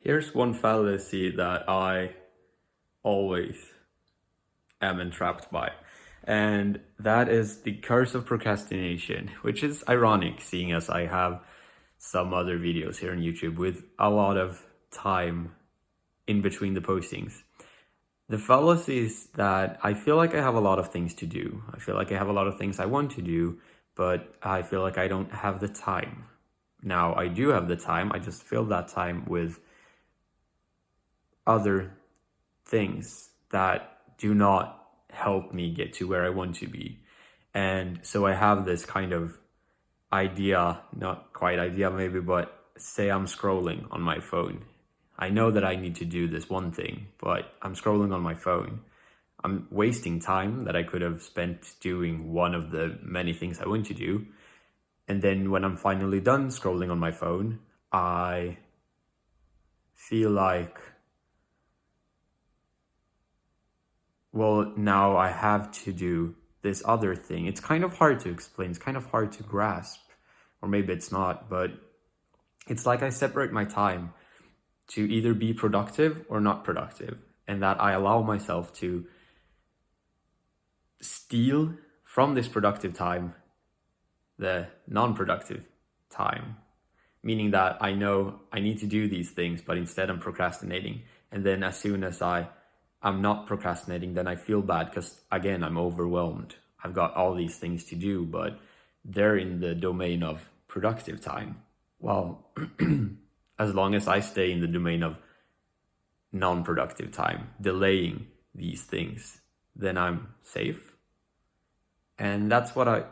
Here's one fallacy that I always am entrapped by, and that is the curse of procrastination, which is ironic seeing as I have some other videos here on YouTube with a lot of time in between the postings. The fallacy is that I feel like I have a lot of things to do. I feel like I have a lot of things I want to do, but I feel like I don't have the time. Now, I do have the time, I just fill that time with other things that do not help me get to where I want to be. And so I have this kind of idea, not quite idea maybe, but say I'm scrolling on my phone. I know that I need to do this one thing, but I'm scrolling on my phone. I'm wasting time that I could have spent doing one of the many things I want to do. And then when I'm finally done scrolling on my phone, I feel like, well, now I have to do this other thing. It's kind of hard to explain. It's kind of hard to grasp, or maybe it's not, but it's like I separate my time to either be productive or not productive, and that I allow myself to steal from this productive time the non-productive time, meaning that I know I need to do these things, but instead I'm procrastinating. And then as soon as I'm not procrastinating, then I feel bad because, again, I'm overwhelmed. I've got all these things to do, but they're in the domain of productive time. Well, as long as I stay in the domain of non-productive time, delaying these things, then I'm safe. And that's what I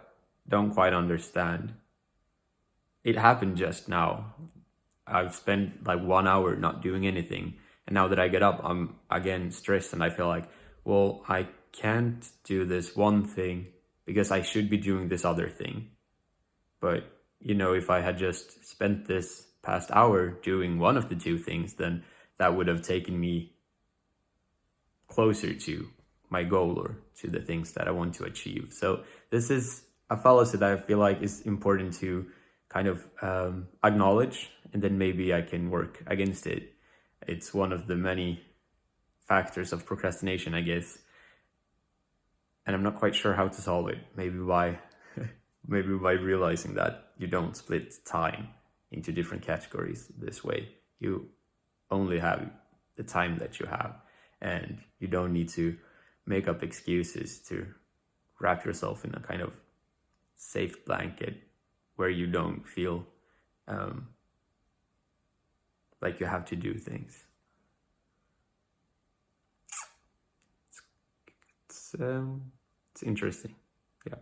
don't quite understand. It happened just now. I've spent like 1 hour not doing anything. And now that I get up, I'm again stressed and I feel like, well, I can't do this one thing because I should be doing this other thing. But, if I had just spent this past hour doing one of the two things, then that would have taken me closer to my goal or to the things that I want to achieve. So this is a fallacy that I feel like is important to kind of acknowledge, and then maybe I can work against it. It's one of the many factors of procrastination, I guess. And I'm not quite sure how to solve it. Maybe by realizing that you don't split time into different categories this way. You only have the time that you have, and you don't need to make up excuses to wrap yourself in a kind of safe blanket where you don't feel like you have to do things. It's interesting. Yeah.